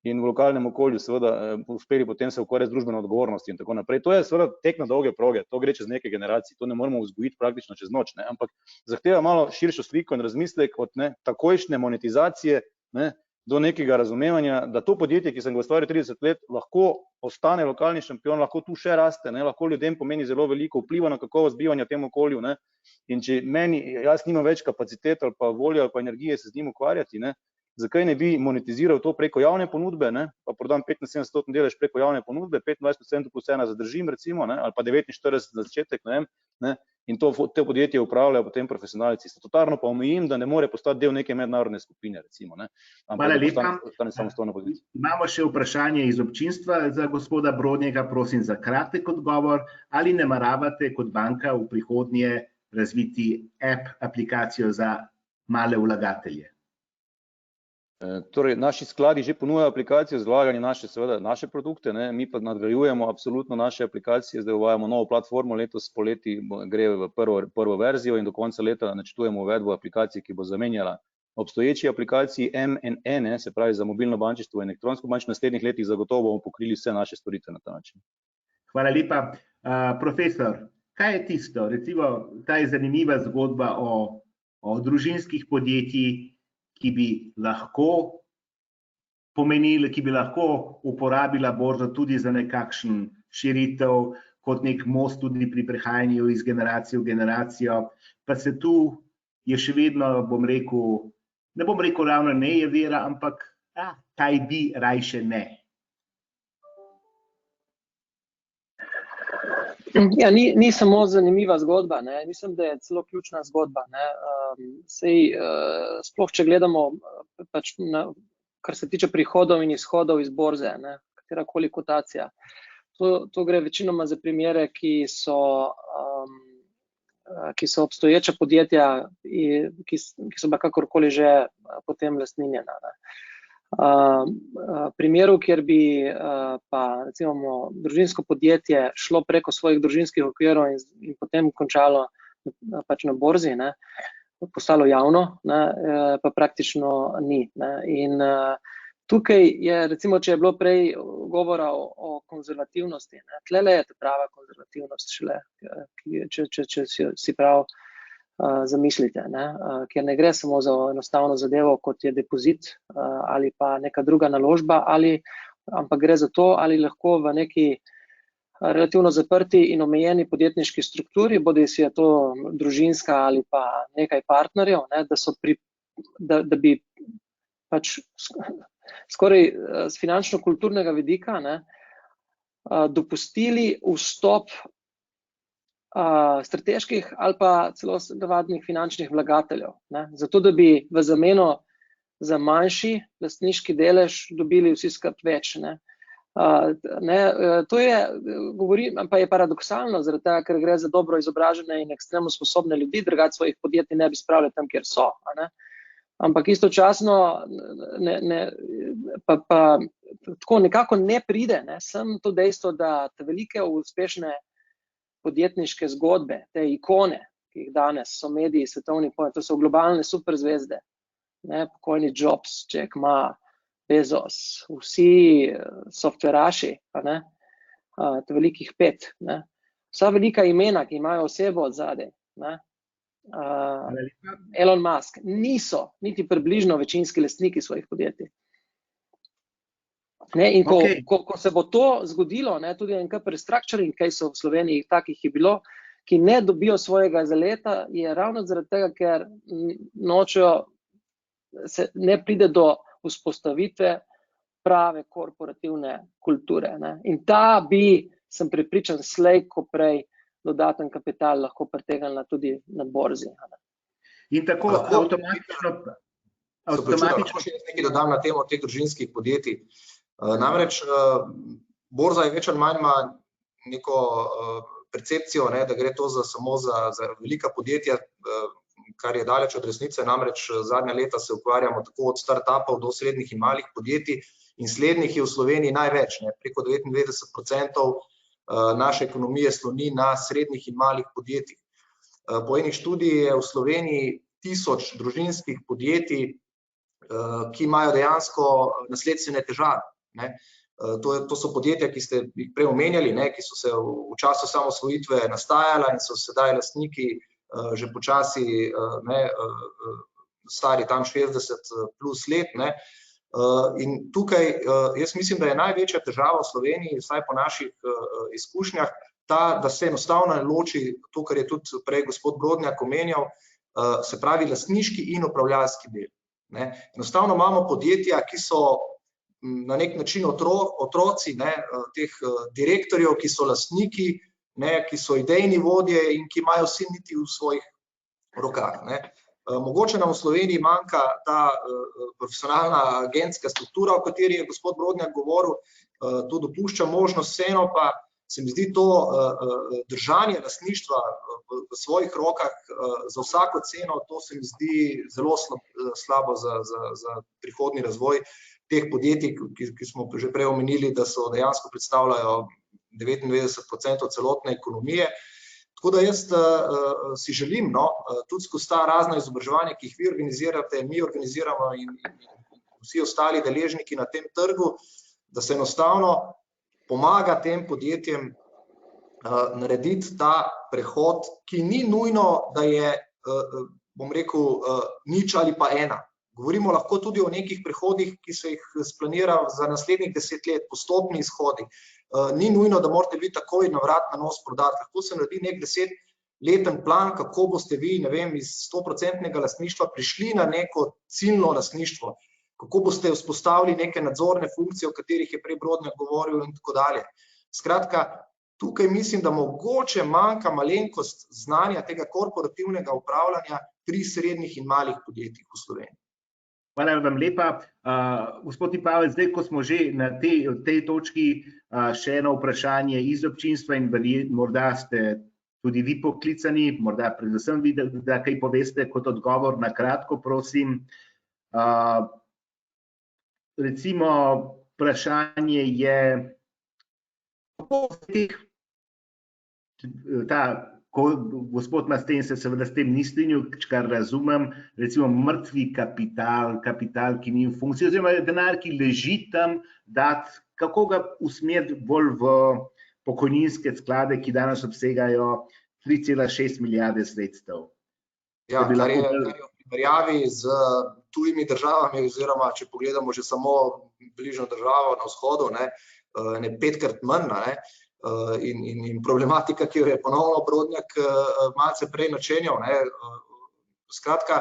In v lokalnem okolju seveda uspeli potem se ukvarjati z družbeno odgovornostjo in tako naprej. To je seveda tek na dolge proge, to gre čez nekaj generacij, to ne moremo vzgojiti praktično čez noč, ne, ampak zahteva malo širšo sliko in razmislek od takojšnje monetizacije, ne, do nekega razumevanja, da to podjetje, ki sem ga ustvaril 30 let, lahko ostane lokalni šampion, lahko tu še raste, ne, lahko ljudem pomeni zelo veliko, vpliva na kakovost bivanja v tem okolju, ne, in če jaz nimam več kapacitet ali pa volje ali pa energije se z njim ukvarjati, ne, zakaj ne bi monetiziral to preko javne ponudbe, ne, pa prodam 75% delež preko javne ponudbe, 25% plus 1 zadržim recimo, ne, ali pa 49 za začetek, ne, in to podjetje upravljajo potem profesionalci. Statutarno pa omejim, da ne more postati del neke mednarodne skupine recimo, ne. Hvala lepa. Podjetje. Imamo še vprašanje iz občinstva za gospoda Brodnjaka, prosim za kratek odgovor. Ali nameravate kot banka v prihodnje razviti aplikacijo za male vlagatelje? Torej, naši skladi že ponujajo aplikacijo za vlaganje naše produkte, ne, mi pa nadgrajujemo absolutno naše aplikacije, zdaj uvajamo novo platformo, letos poleti gre v prvo verzijo in do konca leta načrtujemo uvedbo aplikacije, ki bo zamenjala obstoječi aplikaciji MNE, se pravi za mobilno bančništvo in elektronsko bančništvo, v naslednjih letih zagotovo bomo pokrili vse naše storitve na ta način. Hvala lepa. Profesor, kaj je tisto, recimo ta je zanimiva zgodba o družinskih podjetjih, ki bi lahko pomenili, ki bi lahko uporabila borzo tudi za nekakšen širitev, kot nek most tudi pri prehajanju iz generacije v generacijo, pa se tu je še vedno, ne bom rekel ravno ne je vera, ampak kaj bi rajše ne. Ja, ni samo zanimiva zgodba, ne. Mislim, da je celo ključna zgodba, ne. Sploh, če gledamo pač kar se tiče prihodov in izhodov iz borze, ne, katerakoli kotacija. To gre večinoma za primere, ki so obstoječa podjetja, ki so bila kakorkoli že potem lastninjena, ne. Primeru, kjer bi pa recimo družinsko podjetje šlo preko svojih družinskih okvirov in potem končalo pač na borzi, ne, postalo javno, ne, pa praktično ni, ne. In tukaj je recimo, če je bilo prej govora o konzervativnosti, ne, tlele je ta prava konzervativnost šele, če si prav zamislite, ne, ker ne gre samo za enostavno zadevo, kot je depozit ali pa neka druga naložba, ampak gre za to, ali lahko v neki relativno zaprti in omejeni podjetniški strukturi, bodisi je to družinska ali pa nekaj partnerjev, ne, da bi pač skoraj z finančno-kulturnega vidika, ne, dopustili vstop strateških ali pa celo navadnih finančnih vlagateljev, ne, zato da bi v zameno za manjši lastniški delež dobili vsi skupaj več, ne. To je, pa je paradoksalno, zaradi tega, ker gre za dobro izobražene in ekstremno sposobne ljudi, drugače svojih podjetij ne bi spravili tam, kjer so, ne. Ampak istočasno pa tako nekako ne pride, ne, sem to dejstvo, da te velike uspešne podjetniške zgodbe, te ikone, ki jih danes so mediji, svetovni pojem, to so globalne superzvezde, ne, pokojni Jobs, Jack Ma, Bezos, vsi softveraši, ne, te velikih 5, ne, vsa velika imena, ki imajo osebo odzadaj, ne, Elon Musk, niso niti približno večinski lastniki svojih podjetij. Ne, in ko se bo to zgodilo, ne, tudi en restructuring caseov v Sloveniji, takih je bilo, ki ne dobijo svojega zaleta, je ravno zaradi tega, ker nočejo, ne pride do vzpostavitve prave korporativne kulture, ne. In ta bi, sem prepričan, slej ko prej dodaten kapital lahko pritegnila tudi na borzi. In tako avtomatično... Lahko še nekaj dodam na temo teh družinskih podjetij. Namreč borza je več ali manj ima neko percepcijo, da gre to samo za velika podjetja, kar je daleč od resnice, namreč zadnja leta se ukvarjamo tako od startupov do srednjih in malih podjetij in slednjih je v Sloveniji največ, preko 99% naše ekonomije sloni na srednjih in malih podjetjih. Po eni študiji je v Sloveniji 1000 družinskih podjetij, ki imajo dejansko nasledstvene težave. To so podjetja, ki ste jih prej omenjali, ki so se v času samosvojitve nastajala in so sedaj lastniki že počasi stari tam 60 plus let. In tukaj jaz mislim, da je največja težava v Sloveniji, vsaj po naših izkušnjah, ta, da se enostavno ne loči to, kar je tudi prej gospod Brodnjak omenjal, se pravi lastniški in upravljalski del. Enostavno imamo podjetja, ki so na nek način otroci teh direktorjev, ki so lastniki, ki so idejni vodje in ki imajo vsi niti v svojih rokah. Mogoče nam v Sloveniji manjka ta profesionalna agentska struktura, o kateri je gospod Brodnjak govoril, to dopušča možnost, vseeno pa se mi zdi to držanje lastništva v svojih rokah za vsako ceno, to se mi zdi zelo slabo za prihodnji razvoj teh podjetij, ki smo že prej omenili, da so dejansko predstavljajo 99% celotne ekonomije. Tako da jaz si želim, tudi skozi ta razna izobraževanja, ki jih vi organizirate, mi organiziramo in vsi ostali deležniki na tem trgu, da se enostavno pomaga tem podjetjem narediti ta prehod, ki ni nujno, da je, bom rekel, nič ali pa ena. Govorimo lahko tudi o nekih prehodih, ki se jih splanira za naslednjih 10 let, postopni izhodi. Ni nujno, da morate vi takoj na vrat na nos prodati. Lahko se naredi nek 10-leten plan, kako boste vi, ne vem, iz 100% lastništva prišli na neko ciljno lastništvo, kako boste vzpostavili neke nadzorne funkcije, o katerih je prej Brodnjak govoril in tako dalje. Skratka, tukaj mislim, da mogoče manjka malenkost znanja tega korporativnega upravljanja pri srednjih in malih podjetjih v Sloveniji. Hvala vam lepa. Gospod Ipavec, zdaj, ko smo že na tej točki, še eno vprašanje iz občinstva in morda ste tudi vi poklicani, morda predvsem vi, da kaj poveste kot odgovor na kratko, prosim. Recimo, vprašanje je, kako gospod Masten se seveda s tem ni strinjal, kar razumem, recimo mrtvi kapital, ki ni v funkciji, oziroma denar, ki leži tam, kako ga usmeriti bolj v pokojninske sklade, ki danes obsegajo 3,6 milijarde sredstev. Ja, kar je v primerjavi z tujimi državami, oziroma če pogledamo že samo bližnjo državo na vzhodu, ne 5-krat manj, in problematika, ki jo je ponovno Brodnjak malce prej načenjal. Skratka,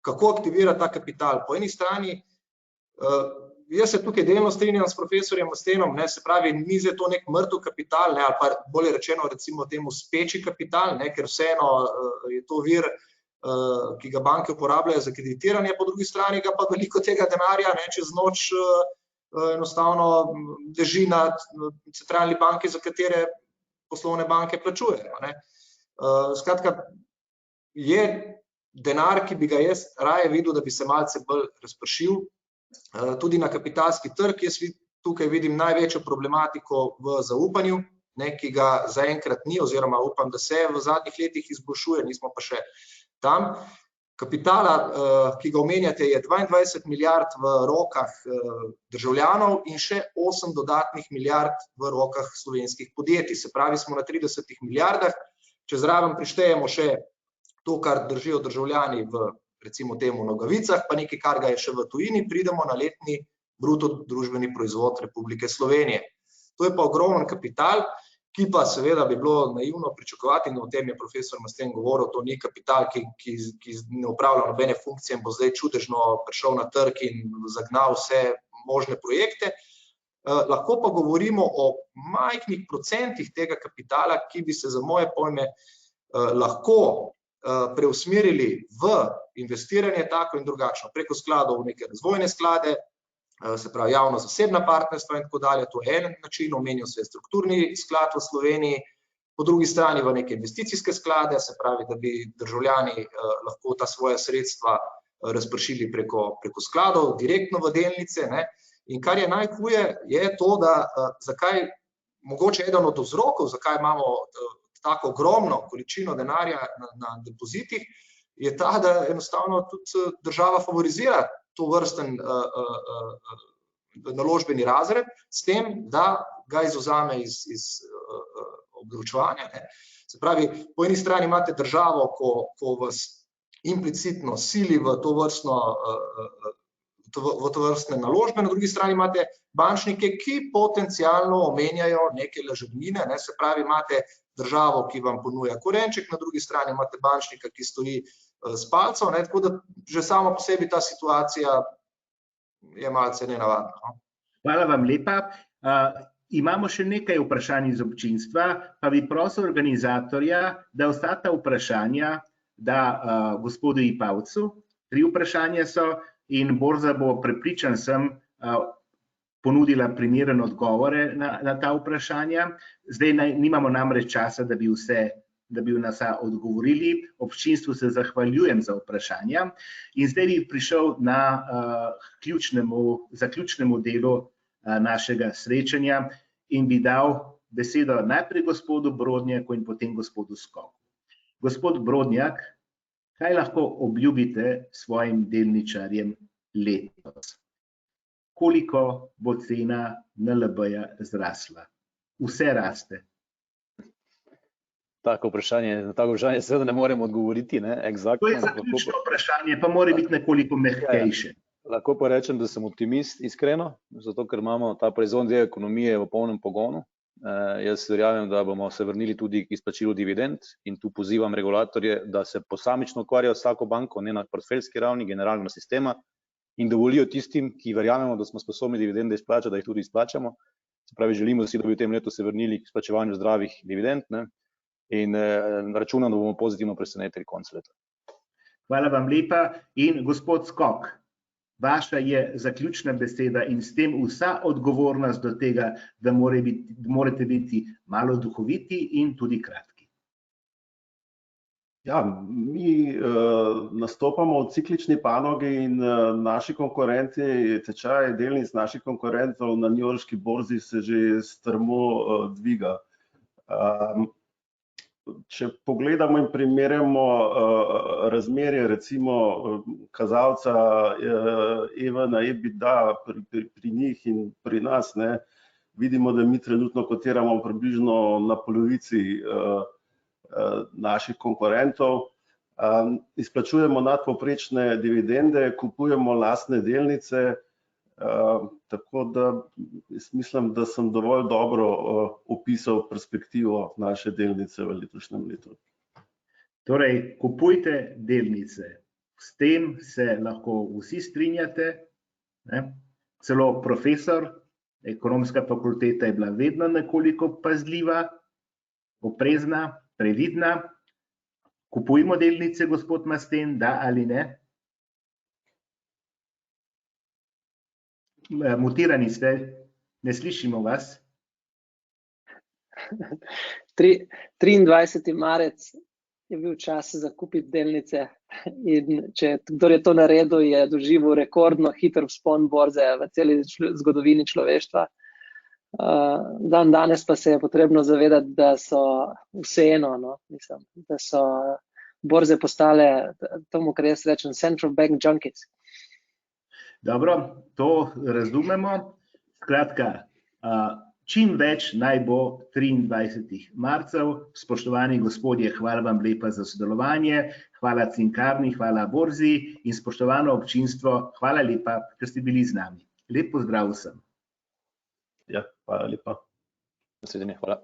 kako aktivirati ta kapital? Po eni strani, jaz se tukaj delno strinjam s profesorjem Mastenom, se pravi, ni zdaj to nek mrtev kapital, ali pa bolje rečeno recimo temu speči kapital, ker vseeno je to vir, ki ga banke uporabljajo za kreditiranje, po drugi strani ga pa veliko tega denarja čez noč enostavno leži na centralni banki, za katere poslovne banke plačujejo. Skratka, je denar, ki bi ga jaz raje videl, da bi se malce bolj razpršil, tudi na kapitalski trg. Jaz tukaj vidim največjo problematiko v zaupanju, ki ga zaenkrat ni, oziroma upam, da se v zadnjih letih izboljšuje, nismo pa še tam. Kapitala, ki ga omenjate, je 22 milijard v rokah državljanov in še 8 dodatnih milijard v rokah slovenskih podjetij. Se pravi, smo na 30 milijardah, če zraven prištejemo še to, kar držijo državljani v, recimo temu, nogavicah, pa nekaj, kar ga je še v tujini, pridemo na letni bruto družbeni proizvod Republike Slovenije. To je pa ogromen kapital, ki pa seveda bi bilo naivno pričakovati, in o tem je profesor Masten govoril, to ni kapital, ki ne upravlja nobene funkcije in bo zdaj čudežno prišel na trg in zagnal vse možne projekte. Lahko pa govorimo o majhnih procentih tega kapitala, ki bi se za moje pojme lahko preusmerili v investiranje tako in drugačno, preko skladov v neke razvojne sklade, se pravi javno-zasebna partnerstva in tako dalje, to je en način, omenil se je strukturni sklad v Sloveniji, po drugi strani v neke investicijske sklade, se pravi, da bi državljani lahko ta svoja sredstva razpršili preko skladov, direktno v delnice, ne. In kar je najhuje, je to, da zakaj, mogoče eden od vzrokov, zakaj imamo tako ogromno količino denarja na depozitih, je ta, da enostavno tudi država favorizira to vrsten naložbeni razred s tem, da ga izvzame iz obdavčevanja. Se pravi, po eni strani imate državo, ko vas implicitno sili v tovrstne naložbe, na drugi strani imate bančnike, ki potencialno omenjajo neke lažnivine, se pravi, imate državo, ki vam ponuja korenček, na drugi strani imate bančnika, ki stoji s palcem, tako da že samo po sebi ta situacija je malce nenavadna. Hvala vam lepa. Imamo še nekaj vprašanj iz občinstva, pa bi prosil organizatorja, da vsa ta vprašanja da gospodu Ipavcu. 3 vprašanja so in borza bo, prepričan sem, ponudila primeren odgovore na ta vprašanja. Zdaj nimamo namreč časa, da bi na vsa odgovorili. Občinstvu se zahvaljujem za vprašanja. In zdaj bi prišel na zaključnemu delu našega srečanja in bi dal besedo najprej gospodu Brodnjaku in potem gospodu Skoku. Gospod Brodnjak, kaj lahko obljubite svojim delničarjem letos? Koliko bo cena NLB-ja zrasla? Vse raste. Na tako vprašanje seveda ne morem odgovoriti, ne, eksaktno. To je zaključno vprašanje, pa mora biti nekoliko mehkejše. Lahko pa rečem, da sem optimist, iskreno, zato ker imamo ta proizvodni del ekonomije v polnem pogonu. Jaz verjamem, da bomo se vrnili tudi k izplačilu dividend in tu pozivam regulatorje, da se posamično ukvarjajo s vsako banko, ne na portfeljski ravni, generalnega sistema, in dovolijo tistim, ki verjamemo, da smo sposobni dividende izplačati, da jih tudi izplačamo. Se pravi, želimo si, da bi v tem letu se vrnili k izplačevanju zdravih dividend, ne? In računam, da bomo pozitivno presenetili konec leta. Hvala vam lepa. In gospod Skok, vaša je zaključna beseda in s tem vsa odgovornost do tega, da morate biti malo duhoviti in tudi kratki. Ja, mi nastopamo v ciklični panogi in naši konkurenti, tečaj delnic naših konkurentov na newyorški borzi se že strmo dviga. Če pogledamo in primerjamo razmerje, recimo kazalca EV na EBITDA pri njih in pri nas, ne, vidimo, da mi trenutno kotiramo približno na polovici naših konkurentov, izplačujemo nadpovprečne dividende, kupujemo lastne delnice, tako da mislim, da sem dovolj dobro opisal perspektivo naše delnice v letošnjem letu. Torej, kupujte delnice. S tem se lahko vsi strinjate, ne? Celo profesor, ekonomska fakulteta je bila vedno nekoliko pazljiva, oprezna, previdna. Kupujmo delnice, gospod Masten, da ali ne? Mutirani ste, ne slišimo vas. 23. marec je bil čas za kupiti delnice in kdor je to naredil, je doživel rekordno hiter vzpon borze v celi zgodovini človeštva. Danes pa se je potrebno zavedati, da so vseeno, mislim, da so borze postale, tomu, kar jaz rečem, central bank junkies. Dobro, to razumemo. Skratka, čim več naj bo 23. marcev. Spoštovani gospodje, hvala vam lepa za sodelovanje, hvala Cinkarni, hvala borzi in spoštovano občinstvo, hvala lepa, ker ste bili z nami. Lep pozdrav vsem. Ja, hvala lepa. Naslednje, hvala.